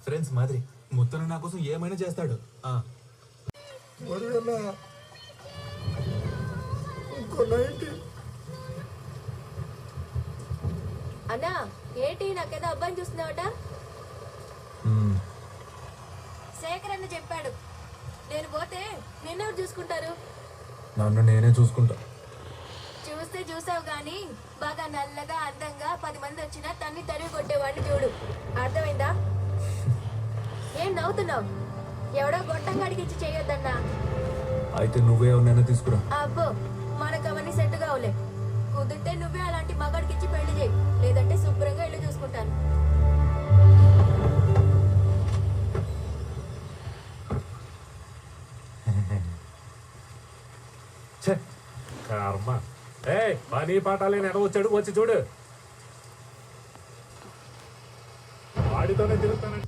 Friends మాదిరి ముత్తను నా కోసం ఏమైనా చేస్తాడు. అన్నా ఏంటి నాకేదో అబ్బాయిని చూస్తున్నావట? శేఖర్ అన్న చెప్పాడు, నేను పోతే నిన్నెవరు చూసుకుంటారు? నన్ను నేనే చూసుకుంటా. చూస్తే చూసావు గాని బాగా నల్లగా అందంగా 10 మంది వచ్చినా తన్ని తరిగి కొట్టేవాడిని చూడు. అర్థమైందా? ఏం నవ్వుతున్నావు? ఎవడో గొట్టంగాడికి ఇచ్చి చేయొద్దన్నా. అయితే నువ్వే ఎవరినైనా తీసుకురా. అబ్బో మనకు అవన్నీ సెట్ కావులే. కుదిరితే నువ్వే అలాంటి మగాడికి ఇచ్చి పెళ్లి చేయి, లేదంటే శుభ్రంగా ఇల్లు చూసుకుంటాను. కర్మ. పని పాఠాలేని ఎడవచ్చాడు, వచ్చి చూడు. వాడితోనే తిరుగుతానంటే